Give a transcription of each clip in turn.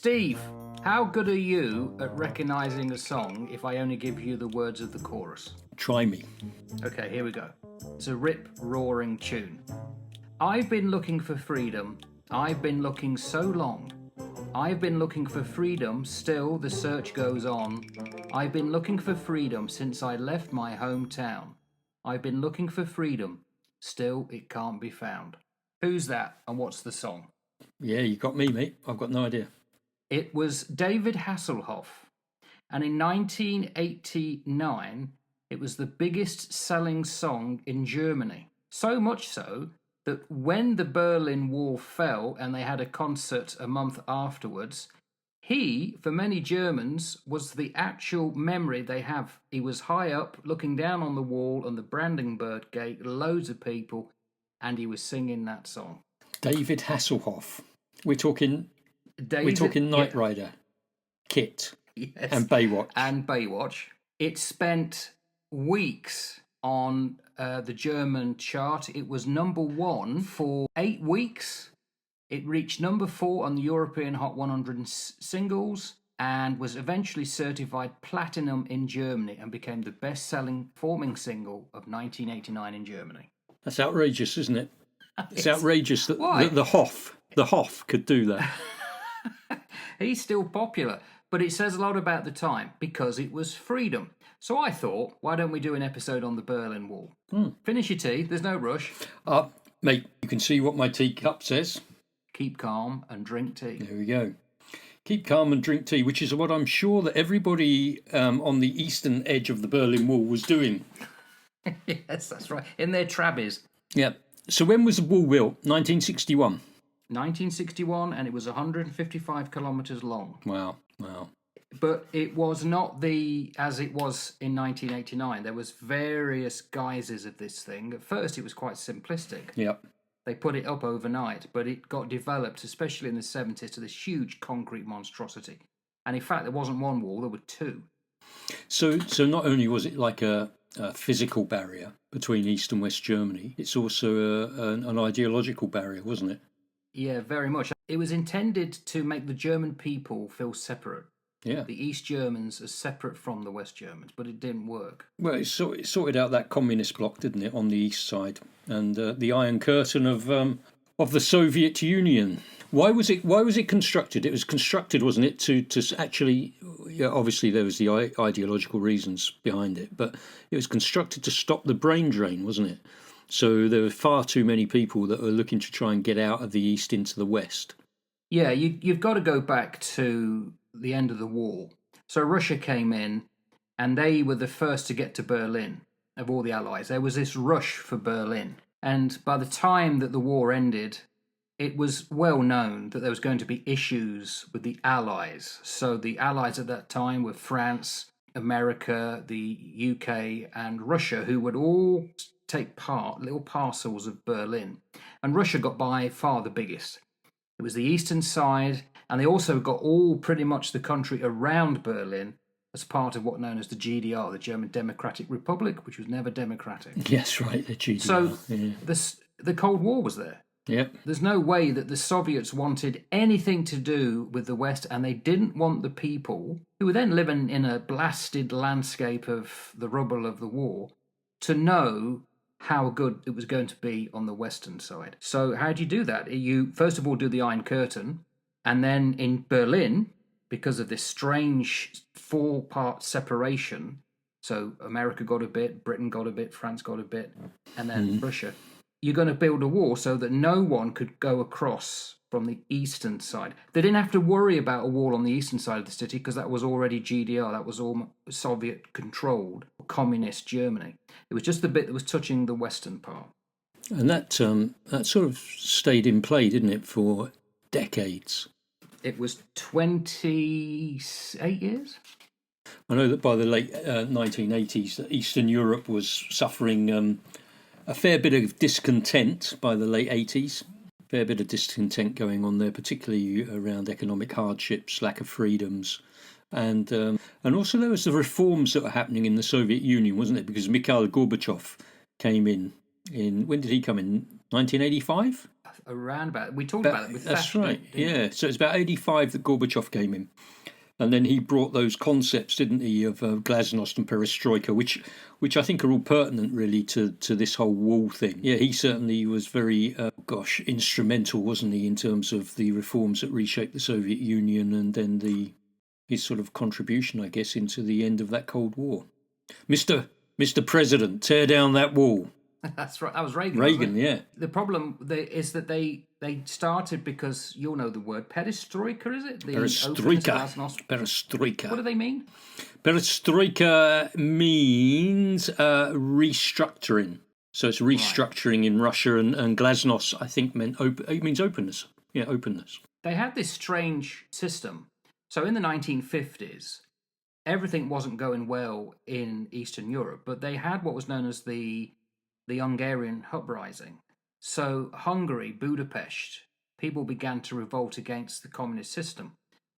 Steve, how good are you at recognising a song if I only give you the words of the chorus? Try me. Okay, here we go. It's a rip-roaring tune. I've been looking for freedom. I've been looking so long. I've been looking for freedom, still the search goes on. I've been looking for freedom since I left my hometown. I've been looking for freedom, still it can't be found. Who's that and what's the song? Yeah, you got me, mate. I've got no idea. It was David Hasselhoff, and in 1989 it was the biggest selling song in Germany. So much so that when the Berlin Wall fell and they had a concert a month afterwards, he, for many Germans, was the actual memory they have. He was high up, looking down on the wall on the Brandenburg Gate, loads of people, and he was singing that song. David Hasselhoff. We're talking Knight Rider, Kit, yes, and Baywatch. And Baywatch. It spent weeks on the German chart. It was number one for 8 weeks. It reached number 4 on the European Hot 100 singles and was eventually certified platinum in Germany and became the best-selling performing single of 1989 in Germany. That's outrageous, isn't it? It's outrageous that Why? the Hoff could do that. He's still popular, but it says a lot about the time because it was freedom. So I thought, why don't we do an episode on the Berlin Wall? Finish your tea, there's no rush. Mate, you can see what my teacup says. Keep calm and drink tea. There we go. Keep calm and drink tea, which is what I'm sure that everybody on the eastern edge of the Berlin Wall was doing. Yes, that's right. In their trabbies. Yeah. So when was the wall built? 1961. 1961, and it was 155 kilometres long. Wow. But it was not as it was in 1989. There was various guises of this thing. At first, it was quite simplistic. Yep. They put it up overnight, but it got developed, especially in the 70s, to this huge concrete monstrosity. And in fact, there wasn't one wall, there were 2. So not only was it like a physical barrier between East and West Germany, it's also an ideological barrier, wasn't it? Yeah, very much. It was intended to make the German people feel separate. Yeah. The East Germans are separate from the West Germans, but it didn't work. Well, it sorted out that communist bloc, didn't it, on the east side, and the Iron Curtain of the Soviet Union. Why was it constructed? It was constructed, wasn't it, to actually? Yeah, obviously there was the ideological reasons behind it, but it was constructed to stop the brain drain, wasn't it? So there were far too many people that were looking to try and get out of the East into the West. Yeah, you've got to go back to the end of the war. So Russia came in, and they were the first to get to Berlin of all the Allies. There was this rush for Berlin, and by the time that the war ended, it was well known that there was going to be issues with the Allies. So the Allies at that time were France, America, the UK, and Russia, who would all take part, little parcels of Berlin. And Russia got by far the biggest. It was the eastern side, and they also got all pretty much the country around Berlin as part of what known as the GDR, the German Democratic Republic, which was never democratic. Yes, right, the GDR. So yeah. The Cold War was there. Yep. There's no way that the Soviets wanted anything to do with the West, and they didn't want the people, who were then living in a blasted landscape of the rubble of the war, to know how good it was going to be on the Western side. So how do you do that? You first of all do the Iron Curtain, and then in Berlin, because of this strange 4-part separation, so America got a bit, Britain got a bit, France got a bit, and then Russia, you're going to build a wall so that no one could go across from the eastern side. They didn't have to worry about a wall on the eastern side of the city because that was already GDR, that was all Soviet-controlled, communist Germany. It was just the bit that was touching the western part. And that sort of stayed in play, didn't it, for decades? It was 28 years? I know that by the late 1980s, Eastern Europe was suffering a fair bit of discontent by the late 80s. Fair bit of discontent going on there, particularly around economic hardships, lack of freedoms. And also there was the reforms that were happening in the Soviet Union, wasn't it? Because Mikhail Gorbachev came in when did he come in? 1985? around about. We talked about it with That's Thatcher. right. Didn't we? Yeah. So it's about 85 that Gorbachev came in. And then he brought those concepts, didn't he, of glasnost and perestroika, which I think are all pertinent really to this whole wall thing. Yeah, he certainly was very, instrumental, wasn't he, in terms of the reforms that reshaped the Soviet Union, and then his sort of contribution, I guess, into the end of that Cold War. Mr. President, tear down that wall. That's right. That was Reagan. Reagan, wasn't it? yeah. The problem is that they started because you'll know the word perestroika, is it? The Perestroika. Perestroika. What do they mean? Perestroika means restructuring. So it's restructuring in Russia, and glasnost, I think, it means openness. Yeah, openness. They had this strange system. So in the 1950s, everything wasn't going well in Eastern Europe, but they had what was known as the Hungarian uprising. So Hungary, Budapest, people began to revolt against the communist system.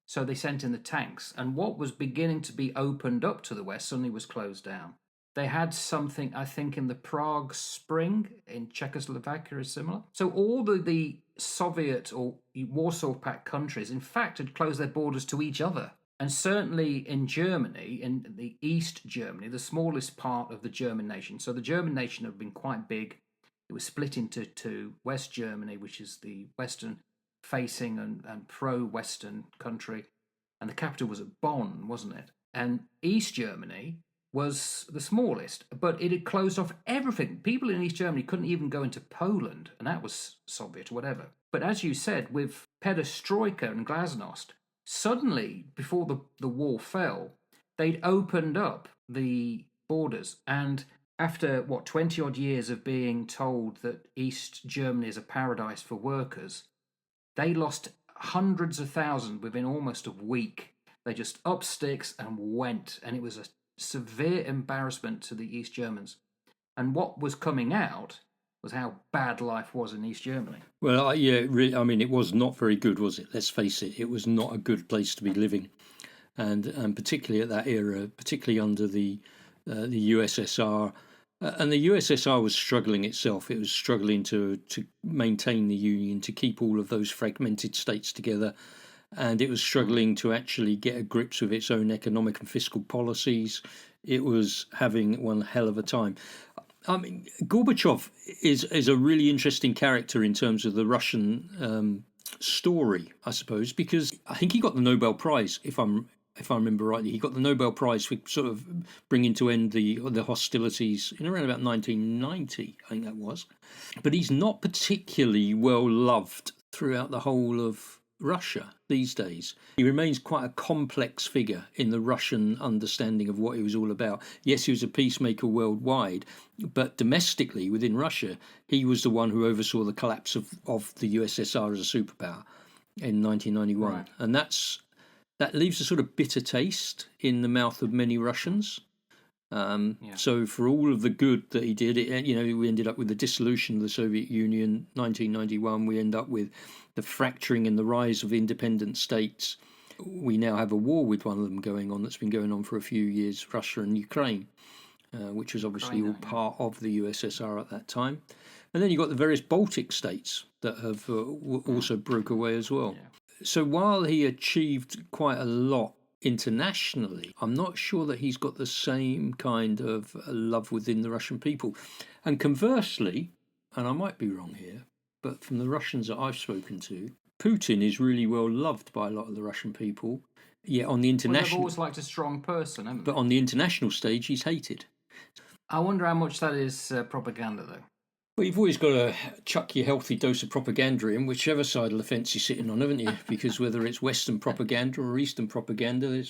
So they sent in the tanks, and what was beginning to be opened up to the West suddenly was closed down. They had something, I think, in the Prague Spring in Czechoslovakia is similar. So all the Soviet or Warsaw Pact countries, in fact, had closed their borders to each other. And certainly in Germany, in the East Germany, the smallest part of the German nation. So the German nation had been quite big. It was split into West Germany, which is the Western-facing and pro-Western country. And the capital was at Bonn, wasn't it? And East Germany was the smallest, but it had closed off everything. People in East Germany couldn't even go into Poland, and that was Soviet or whatever. But as you said, with perestroika and glasnost, suddenly, before the wall fell, they'd opened up the borders. And after, 20-odd years of being told that East Germany is a paradise for workers, they lost hundreds of thousands within almost a week. They just up sticks and went. And it was a severe embarrassment to the East Germans. And what was coming out was how bad life was in East Germany. Well, really, I mean, it was not very good, was it? Let's face it. It was not a good place to be living, and particularly at that era, particularly under the USSR, and the USSR was struggling itself. It was struggling to maintain the union, to keep all of those fragmented states together, and it was struggling to actually get a grips with its own economic and fiscal policies. It was having one hell of a time. I mean, Gorbachev is a really interesting character in terms of the Russian story, I suppose, because I think he got the Nobel Prize, if I remember rightly. He got the Nobel Prize for sort of bringing to end the hostilities in around about 1990, I think that was. But he's not particularly well loved throughout the whole of Russia these days. He remains quite a complex figure in the Russian understanding of what he was all about. Yes, he was a peacemaker worldwide, but domestically within Russia, he was the one who oversaw the collapse of the USSR as a superpower in 1991. Right. And that leaves a sort of bitter taste in the mouth of many Russians. So for all of the good that he did, we ended up with the dissolution of the Soviet Union, 1991. We end up with the fracturing and the rise of independent states. We now have a war with one of them going on that's been going on for a few years, Russia and Ukraine, which was obviously all part of the USSR at that time. And then you've got the various Baltic states that have also broke away as well. Yeah. So while he achieved quite a lot internationally, I'm not sure that he's got the same kind of love within the Russian people. And conversely, and I might be wrong here, but from the Russians that I've spoken to, Putin is really well loved by a lot of the Russian people. Yet on the international, they've always liked a strong person, haven't they? But on the international stage, he's hated. I wonder how much that is propaganda, though. Well, you've always got to chuck your healthy dose of propaganda in, whichever side of the fence you're sitting on, haven't you? Because whether it's Western propaganda or Eastern propaganda,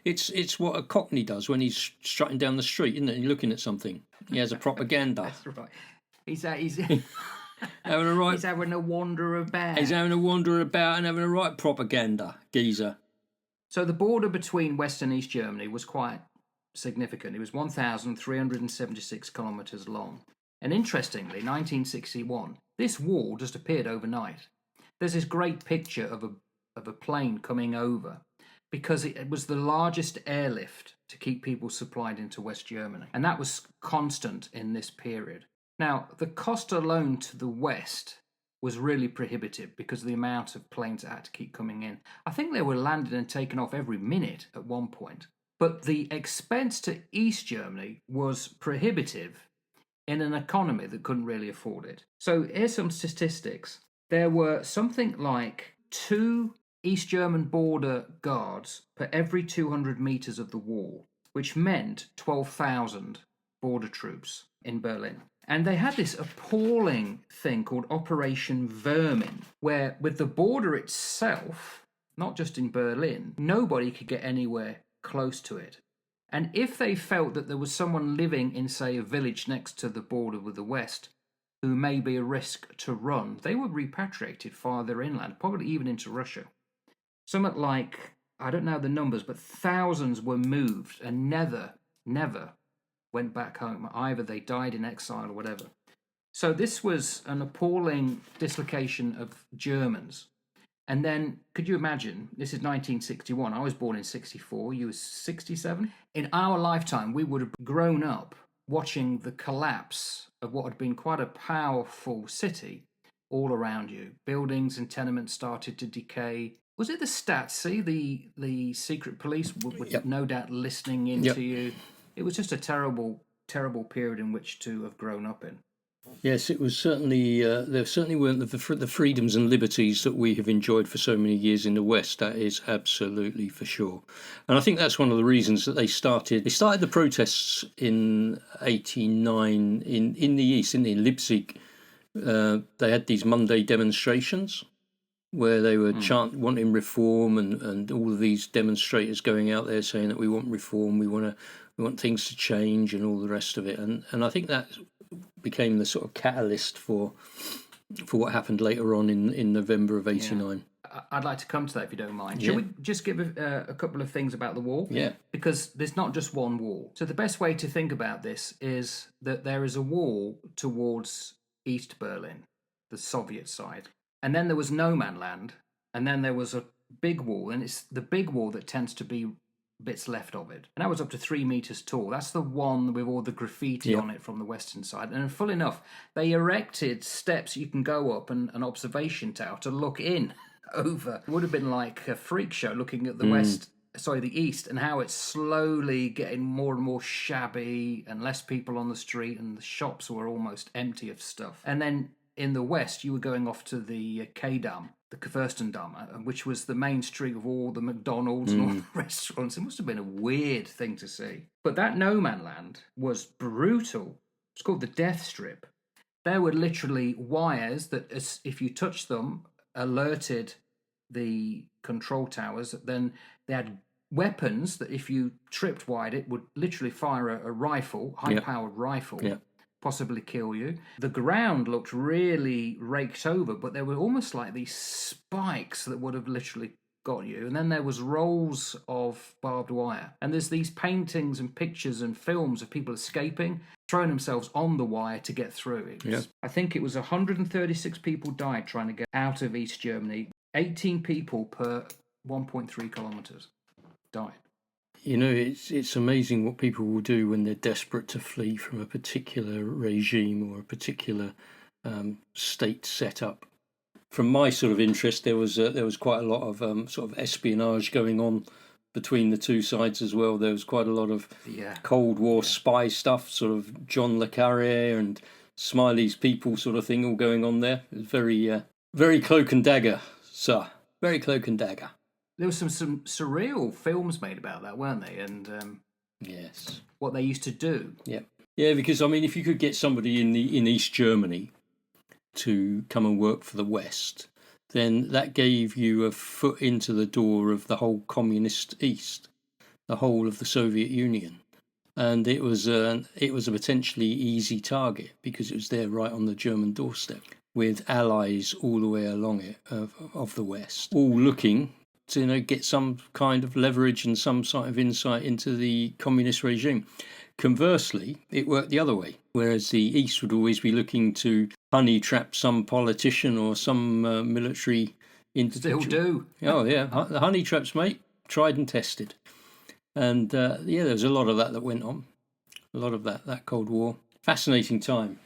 it's what a Cockney does when he's strutting down the street, isn't it? He's looking at something. He has a propaganda. That's right. He's having a right. He's having a wander about. He's having a wander about and having a right propaganda, geezer. So the border between West and East Germany was quite significant. It was 1,376 kilometres long. And interestingly, 1961, this wall just appeared overnight. There's this great picture of a plane coming over because it was the largest airlift to keep people supplied into West Germany. And that was constant in this period. Now, the cost alone to the West was really prohibitive because of the amount of planes that had to keep coming in. I think they were landed and taken off every minute at one point. But the expense to East Germany was prohibitive in an economy that couldn't really afford it. So here's some statistics. There were something like 2 East German border guards per every 200 meters of the wall, which meant 12,000 border troops in Berlin. And they had this appalling thing called Operation Vermin, where with the border itself, not just in Berlin, nobody could get anywhere close to it. And if they felt that there was someone living in, say, a village next to the border with the West who may be a risk to run, they were repatriated farther inland, probably even into Russia. Something like, I don't know the numbers, but thousands were moved and never went back home. Either they died in exile or whatever. So this was an appalling dislocation of Germans. And then, could you imagine, this is 1961, I was born in 64, you were 67. In our lifetime, we would have grown up watching the collapse of what had been quite a powerful city all around you. Buildings and tenements started to decay. Was it the Stasi, the secret police were Yep. no doubt listening into you? It was just a terrible, terrible period in which to have grown up in. Yes, it was certainly, there certainly weren't the freedoms and liberties that we have enjoyed for so many years in the West. That is absolutely for sure. And I think that's one of the reasons that they started the protests in 89 in the East, in Leipzig. They had these Monday demonstrations where they were wanting reform, and all of these demonstrators going out there saying that we want reform, we want things to change and all the rest of it. And I think that became the sort of catalyst for what happened later on in November of 89. Yeah. I'd like to come to that if you don't mind. Yeah. Shall we just give a couple of things about the wall? Yeah. Because there's not just one wall. So the best way to think about this is that there is a wall towards East Berlin, the Soviet side. And then there was no man land. And then there was a big wall. And it's the big wall that tends to be bits left of it. And that was up to 3 meters tall. That's the one with all the graffiti on it from the western side. And full enough, they erected steps you can go up and an observation tower to look in over. It would have been like a freak show looking at the the east, and how it's slowly getting more and more shabby and less people on the street, and the shops were almost empty of stuff. And then in the west, you were going off to the K-Dam, the Kurfürstendamm, which was the main street of all the McDonald's and all the restaurants. It must have been a weird thing to see. But that no man land was brutal. It's called the Death Strip. There were literally wires that, if you touched them, alerted the control towers. Then they had weapons that, if you tripped wide, it would literally fire a rifle, high-powered rifle. Yeah. Possibly kill you. The ground looked really raked over, but there were almost like these spikes that would have literally got you. And then there was rolls of barbed wire. And there's these paintings and pictures and films of people escaping, throwing themselves on the wire to get through. I think it was 136 people died trying to get out of East Germany. 18 people per 1.3 kilometers died. You know, it's amazing what people will do when they're desperate to flee from a particular regime or a particular state setup. From my sort of interest, there was quite a lot of sort of espionage going on between the two sides as well. There was quite a lot of Cold War spy stuff, sort of John le Carré and Smiley's people sort of thing all going on there. It was very cloak and dagger, sir. Very cloak and dagger. There were some surreal films made about that, weren't they? And yes, what they used to do. Yeah. Because I mean, if you could get somebody in East Germany to come and work for the West, then that gave you a foot into the door of the whole communist East, the whole of the Soviet Union, and it was a potentially easy target because it was there right on the German doorstep, with allies all the way along it of the West, all looking to get some kind of leverage and some sort of insight into the communist regime. Conversely, it worked the other way, whereas the East would always be looking to honey trap some politician or some military individual. Still do. Oh yeah, the honey traps, mate, tried and tested. And there was a lot of that went on, a lot of that Cold War. Fascinating time.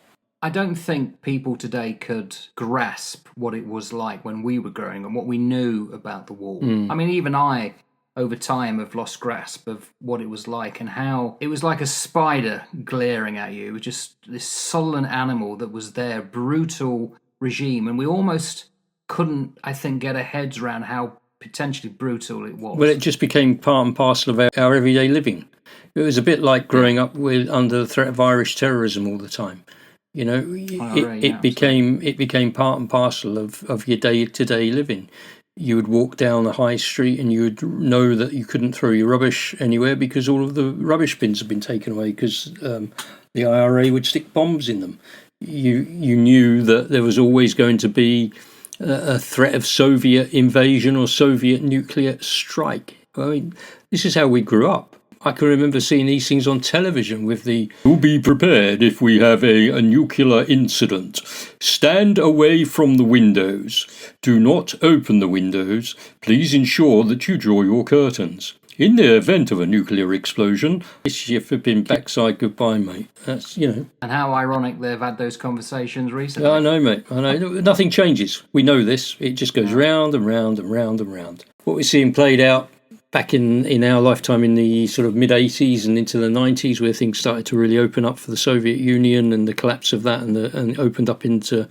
I don't think people today could grasp what it was like when we were growing and what we knew about the wall. I mean, even I, over time, have lost grasp of what it was like and how it was like a spider glaring at you. It was just this sullen animal that was there, brutal regime. And we almost couldn't, I think, get our heads around how potentially brutal it was. Well, it just became part and parcel of our everyday living. It was a bit like growing up under the threat of Irish terrorism all the time. You know, it became part and parcel of your day-to-day living. You would walk down the high street and you would know that you couldn't throw your rubbish anywhere because all of the rubbish bins had been taken away because the IRA would stick bombs in them. You knew that there was always going to be a threat of Soviet invasion or Soviet nuclear strike. I mean, this is how we grew up. I can remember seeing these things on television with the "You'll be prepared if we have a nuclear incident. Stand away from the windows. Do not open the windows. Please ensure that you draw your curtains. In the event of a nuclear explosion, it's your flipping backside goodbye, mate." That's, you know. And how ironic they've had those conversations recently. I know, mate. I know. Nothing changes. We know this. It just goes round and round and round and round. What we're seeing played out back in our lifetime in the sort of mid-80s and into the 90s, where things started to really open up for the Soviet Union and the collapse of that, and opened up into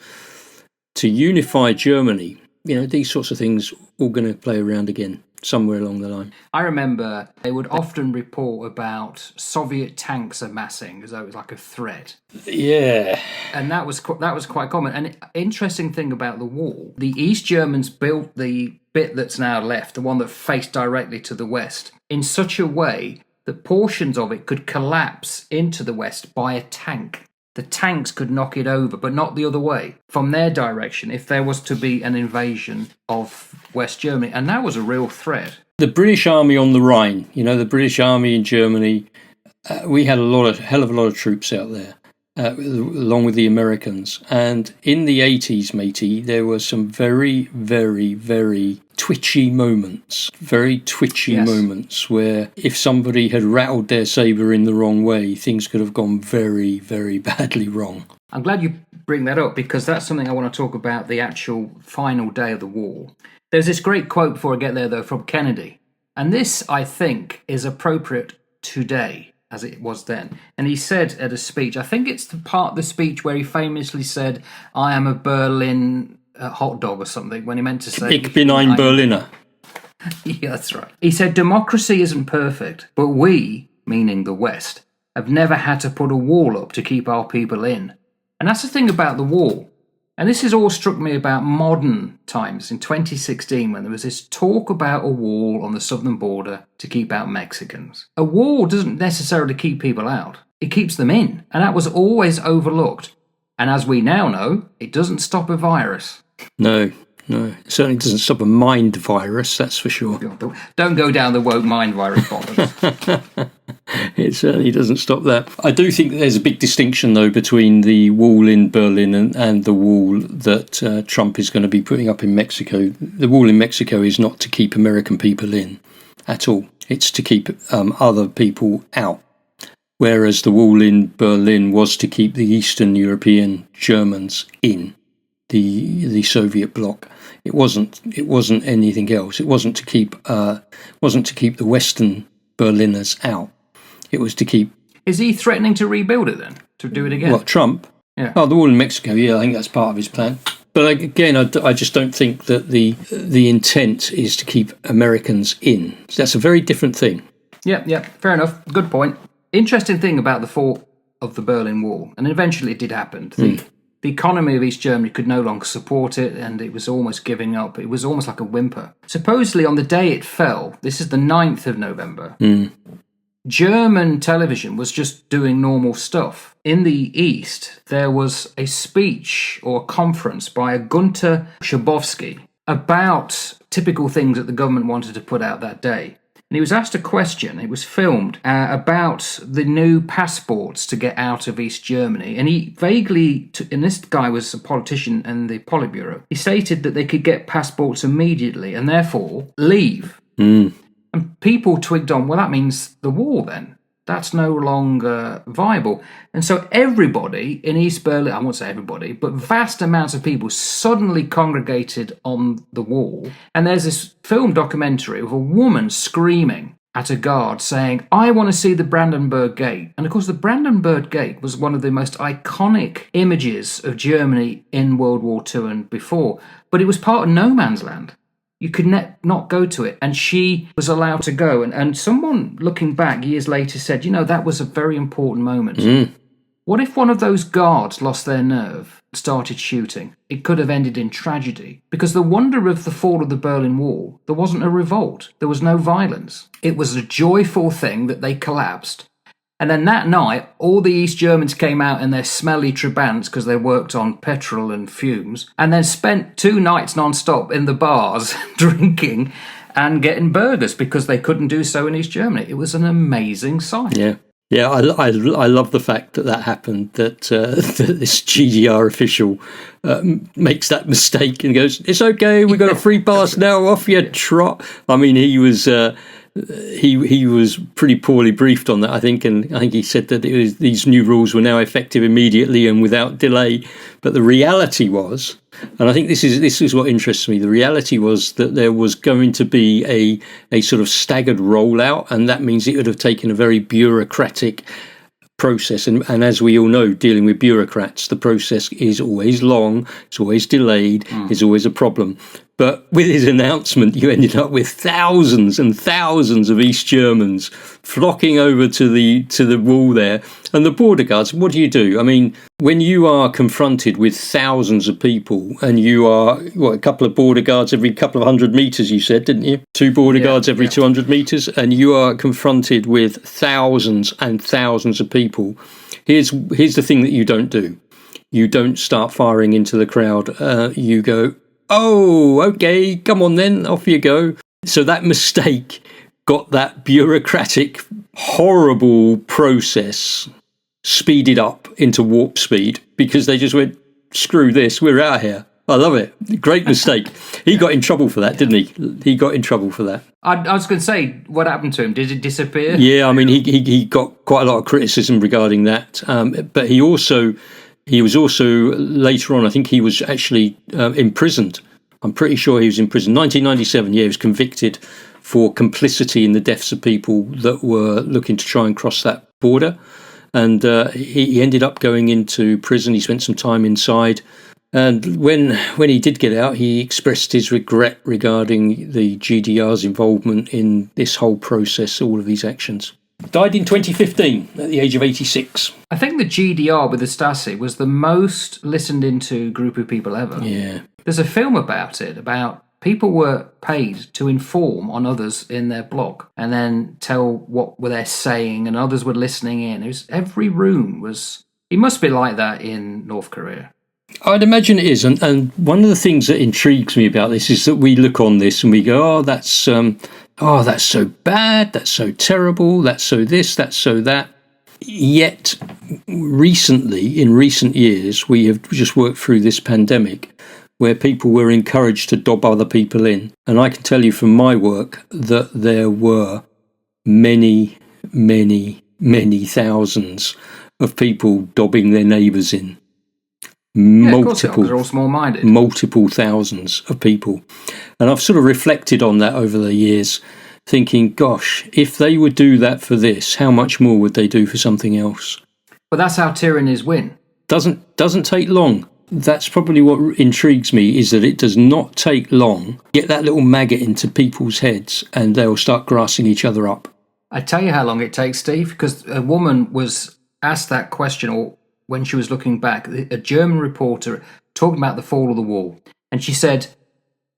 unified Germany. You know, these sorts of things all going to play around again somewhere along the line. I remember they would often report about Soviet tanks amassing as though it was like a threat. Yeah. And that was quite common. And interesting thing about the wall, the East Germans built the bit that's now left, the one that faced directly to the west, in such a way that portions of it could collapse into the west by a tank. The tanks could knock it over, but not the other way, from their direction, if there was to be an invasion of West Germany. And that was a real threat. The British Army on the Rhine, you know, the British Army in Germany, we had hell of a lot of troops out there, along with the Americans. And in the 80s, matey, there were some very, very, very twitchy moments. Moments where if somebody had rattled their sabre in the wrong way, things could have gone very, very badly wrong. I'm glad you bring that up, because that's something I want to talk about, the actual final day of the war. There's this great quote before I get there, though, from Kennedy. And this, I think, is appropriate today, as it was then. And he said at a speech, I think it's the part of the speech where he famously said, "I am a Berlin hot dog," or something, when he meant to say, "Ich bin ein Berliner." Yeah, that's right. He said, "Democracy isn't perfect, but we," meaning the West, "have never had to put a wall up to keep our people in." And that's the thing about the wall. And this has all struck me about modern times in 2016, when there was this talk about a wall on the southern border to keep out Mexicans. A wall doesn't necessarily keep people out. It keeps them in. And that was always overlooked. And as we now know, it doesn't stop a virus. No. It certainly doesn't stop a mind virus, that's for sure. Don't go down the woke mind virus bottom. It certainly doesn't stop that. I do think there's a big distinction, though, between the wall in Berlin and the wall that Trump is going to be putting up in Mexico. The wall in Mexico is not to keep American people in at all. It's to keep other people out. Whereas the wall in Berlin was to keep the Eastern European Germans in the Soviet bloc. It wasn't anything else. It wasn't to keep the Western Berliners out. It was to keep. Is he threatening to rebuild it then? To do it again? What, Trump? Yeah. Oh, the wall in Mexico. Yeah, I think that's part of his plan. But again, I just don't think that the intent is to keep Americans in. That's a very different thing. Yeah, fair enough. Good point. Interesting thing about the fall of the Berlin Wall, and eventually it did happen. The economy of East Germany could no longer support it, and it was almost giving up. It was almost like a whimper. Supposedly, on the day it fell, this is the 9th of November, German television was just doing normal stuff. In the East, there was a speech or a conference by a Gunther Schabowski about typical things that the government wanted to put out that day. And he was asked a question, it was filmed, about the new passports to get out of East Germany. And he vaguely, and this guy was a politician in the Politburo, he stated that they could get passports immediately and therefore leave. And people twigged on, well, that means the war then. That's no longer viable. And so everybody in East Berlin, I won't say everybody, but vast amounts of people suddenly congregated on the wall. And there's this film documentary of a woman screaming at a guard saying, I want to see the Brandenburg Gate. And of course, the Brandenburg Gate was one of the most iconic images of Germany in World War II and before, but it was part of no man's land. You could not go to it. And she was allowed to go. And someone looking back years later said, that was a very important moment. What if one of those guards lost their nerve and started shooting? It could have ended in tragedy. Because the wonder of the fall of the Berlin Wall, there wasn't a revolt. There was no violence. It was a joyful thing that they collapsed. And then that night, all the East Germans came out in their smelly Trabants because they worked on petrol and fumes, and then spent 2 nights non-stop in the bars drinking and getting burgers because they couldn't do so in East Germany. It was an amazing sight. Yeah, I love the fact that happened, that this GDR official makes that mistake and goes, it's okay, we've got a free pass now, off you trot. I mean, he was pretty poorly briefed on that, I think, and I think he said that these new rules were now effective immediately and without delay. But the reality was, and I think this is what interests me, the reality was that there was going to be a sort of staggered rollout, and that means it would have taken a very bureaucratic process. And as we all know, dealing with bureaucrats, the process is always long, it's always delayed, it's always a problem. But with his announcement, you ended up with thousands and thousands of East Germans flocking over to the wall there. And the border guards, what do? I mean, when you are confronted with thousands of people and you are, a couple of border guards every couple of 100 metres, you said, didn't you? 2 border guards every 200 metres, and you are confronted with thousands and thousands of people. Here's the thing that you don't do. You don't start firing into the crowd. You go, oh, okay, come on then, off you go. So that mistake got that bureaucratic, horrible process speeded up into warp speed because they just went, screw this, we're out of here. I love it. Great mistake. He got in trouble for that, didn't he? He got in trouble for that. I was going to say, what happened to him? Did it disappear? Yeah, I mean, he got quite a lot of criticism regarding that. But he was also later on, I think he was actually imprisoned. I'm pretty sure he was in prison. 1997, he was convicted for complicity in the deaths of people that were looking to try and cross that border. And he ended up going into prison. He spent some time inside. And when he did get out, he expressed his regret regarding the GDR's involvement in this whole process, all of these actions. Died in 2015 at the age of 86. I think the GDR with the Stasi was the most listened into group of people ever. Yeah. There's a film about it, about people were paid to inform on others in their block and then tell what were they saying, and others were listening in. Every room was... It must be like that in North Korea. I'd imagine it is, and one of the things that intrigues me about this is that we look on this and we go, that's so bad, that's so terrible, that's so this, that's so that. Yet, recently, in recent years, we have just worked through this pandemic where people were encouraged to dob other people in. And I can tell you from my work that there were many, many, many thousands of people dobbing their neighbours in. They're all small-minded. Multiple thousands of people. And I've sort of reflected on that over the years, thinking, gosh, if they would do that for this, how much more would they do for something else? But that's how tyrannies win. Doesn't take long. That's probably what intrigues me, is that it does not take long. Get that little maggot into people's heads and they'll start grassing each other up. I tell you how long it takes, Steve, because a woman was asked that question, or when she was looking back, a German reporter talking about the fall of the wall. And she said,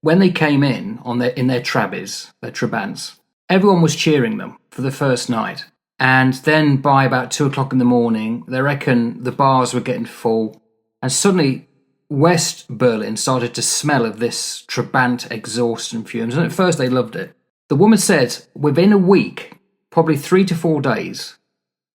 when they came in their Trabants, everyone was cheering them for the first night. And then by about 2 o'clock in the morning, they reckon the bars were getting full. And suddenly, West Berlin started to smell of this Trabant exhaust and fumes. And at first, they loved it. The woman said, within a week, probably 3 to 4 days,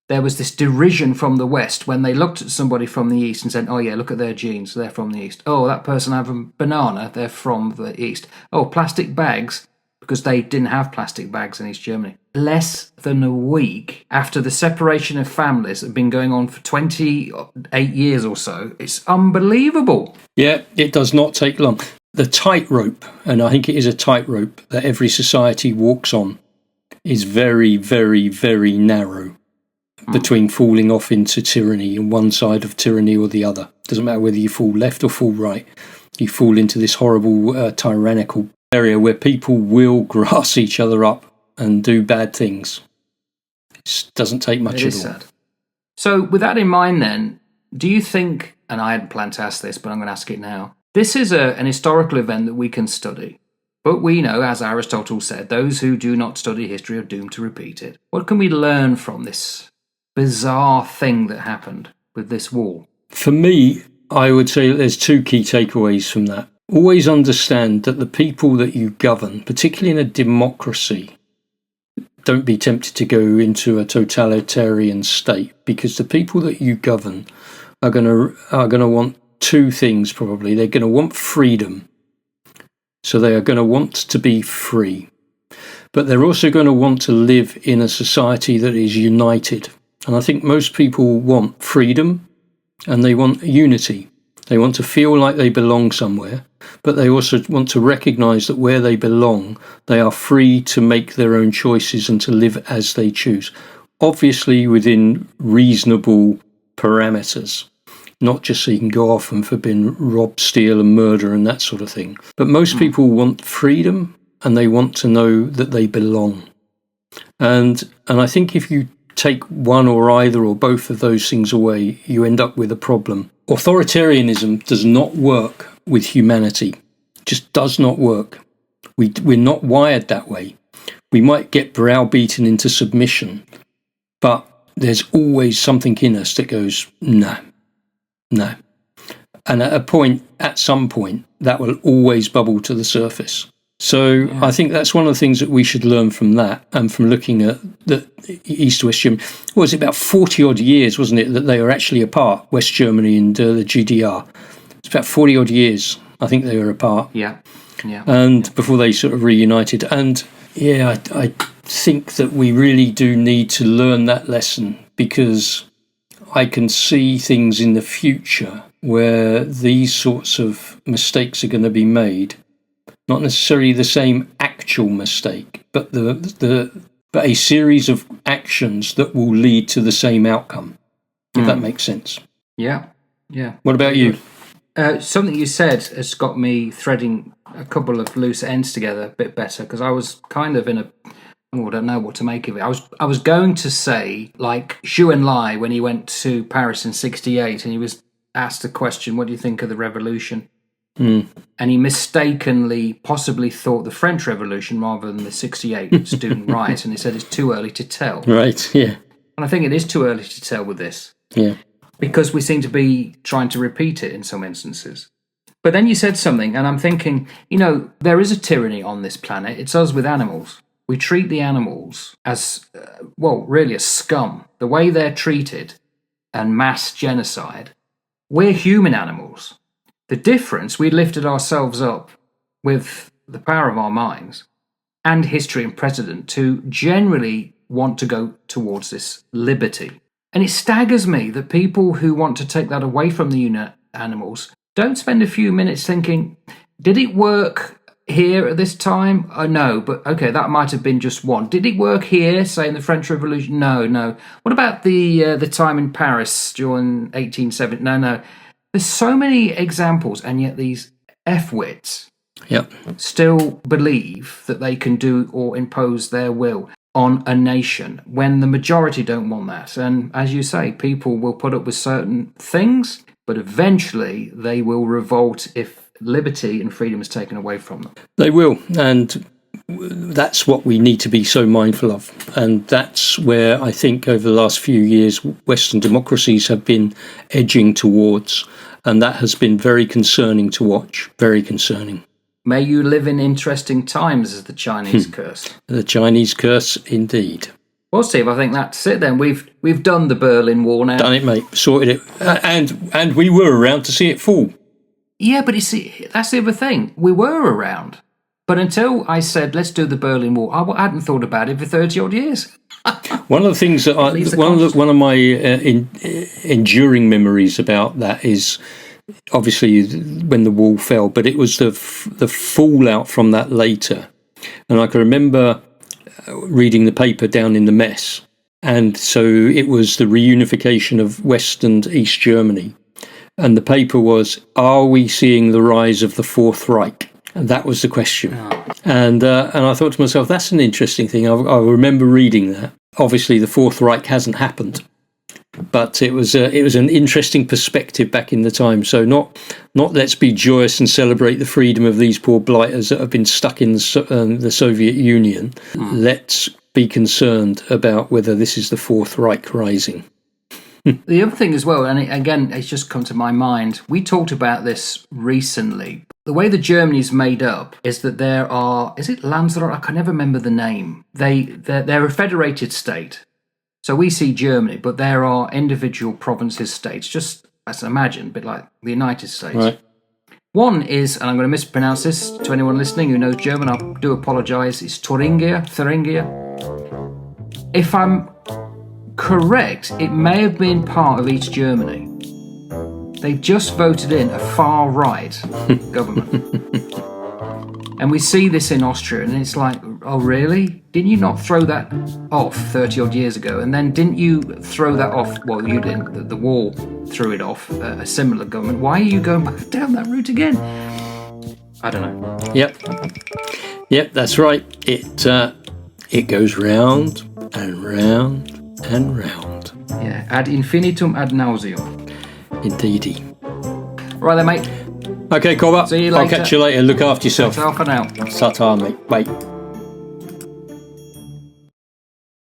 there was this derision from the West when they looked at somebody from the East and said, oh yeah, look at their jeans, they're from the East. Oh, that person have a banana, they're from the East. Oh, plastic bags, because they didn't have plastic bags in East Germany. less than a week after the separation of families had been going on for 28 years or so. It's unbelievable. Yeah, it does not take long. The tightrope, and I think it is a tightrope that every society walks on, is very, very, very narrow between falling off into tyranny and one side of tyranny or the other. Doesn't matter whether you fall left or fall right. You fall into this horrible tyrannical area where people will grass each other up and do bad things. It doesn't take much at all. Sad. So with that in mind then, do you think, and I hadn't planned to ask this, but I'm going to ask it now, this is an historical event that we can study. But we know, as Aristotle said, those who do not study history are doomed to repeat it. What can we learn from this bizarre thing that happened with this wall? For me, I would say that there's two key takeaways from that. Always understand that the people that you govern, particularly in a democracy, don't be tempted to go into a totalitarian state, because the people that you govern are going to want two things probably. They're going to want freedom. So they are going to want to be free. But they're also going to want to live in a society that is united. And I think most people want freedom and they want unity. They want to feel like they belong somewhere, but they also want to recognise that where they belong, they are free to make their own choices and to live as they choose. Obviously within reasonable parameters. Not just so you can go off and forbid rob, steal and murder and that sort of thing. But most people want freedom and they want to know that they belong. And I think if you take one or either or both of those things away, you end up with a problem. Authoritarianism does not work with humanity. It just does not work. We're not wired that way. We might get browbeaten into submission, but there's always something in us that goes, no. And at some point, that will always bubble to the surface. So I think that's one of the things that we should learn from that, and from looking at the East-West Germany. Well, it was about 40-odd years, wasn't it, that they were actually apart, West Germany and the GDR. It's about 40-odd years, I think they were apart. Yeah. And before they sort of reunited. And, I think that we really do need to learn that lesson, because I can see things in the future where these sorts of mistakes are going to be made. Not necessarily the same actual mistake, but but a series of actions that will lead to the same outcome. If that makes sense. Yeah. What about you? Something you said has got me threading a couple of loose ends together a bit better, because I was kind of in I don't know what to make of it. I was going to say, like Zhou Enlai when he went to Paris in '68 and he was asked the question, what do you think of the revolution? And he mistakenly possibly thought the French Revolution rather than the '68 student riots, and he said it's too early to tell. Right, yeah. And I think it is too early to tell with this. Yeah. Because we seem to be trying to repeat it in some instances. But then you said something, and I'm thinking, there is a tyranny on this planet. It's us with animals. We treat the animals as, really as scum. The way they're treated and mass genocide. We're human animals. The difference, we lifted ourselves up with the power of our minds and history and precedent to generally want to go towards this liberty. And it staggers me that people who want to take that away from the animals don't spend a few minutes thinking, did it work here at this time? No, but okay, that might have been just one. Did it work here, say in the French Revolution? No. What about the time in Paris during 1870? No. There's so many examples, and yet these F-wits still believe that they can do or impose their will on a nation when the majority don't want that. And as you say, people will put up with certain things, but eventually they will revolt if liberty and freedom is taken away from them. They will, and that's what we need to be so mindful of. And that's where I think over the last few years Western democracies have been edging towards, and that has been very concerning to watch, very concerning. May you live in interesting times, is the Chinese curse. The Chinese curse, indeed. Well, Steve, I think that's it then. We've done the Berlin Wall now. Done it, mate. Sorted it. And we were around to see it fall. Yeah, but you see, that's the other thing. We were around. But until I said, let's do the Berlin Wall, I hadn't thought about it for 30 odd years. One of the things that one of my enduring memories about that is obviously when the wall fell, but it was the fallout from that later. And I can remember reading the paper down in the mess. And so it was the reunification of West and East Germany. And the paper was, are we seeing the rise of the Fourth Reich? And that was the question. Oh. And I thought to myself, that's an interesting thing. I remember reading that. Obviously, the Fourth Reich hasn't happened. But it was an interesting perspective back in the time. So not let's be joyous and celebrate the freedom of these poor blighters that have been stuck in the Soviet Union. Let's be concerned about whether this is the Fourth Reich rising. The other thing as well, and again, it's just come to my mind, we talked about this recently. The way that Germany's made up is that there are, is it Landsrat? I can never remember the name. They're a federated state. So we see Germany, but there are individual provinces, states, just as imagine, a bit like the United States. Right. One is, and I'm going to mispronounce this to anyone listening who knows German, I do apologise, it's Thuringia. If I'm correct, it may have been part of East Germany. They've just voted in a far-right government. And we see this in Austria, and it's like, oh, really? Didn't you not throw that off 30-odd years ago? And then didn't you throw that off? Well, you didn't. The wall threw it off, a similar government. Why are you going back down that route again? I don't know. Yep, that's right. It goes round and round and round. Yeah, ad infinitum ad nauseam. Indeedy. Right then, mate. Okay, Cobber. See you later. I'll catch you later. Look after yourself. Ta for now. Ta-ta, mate. Bye.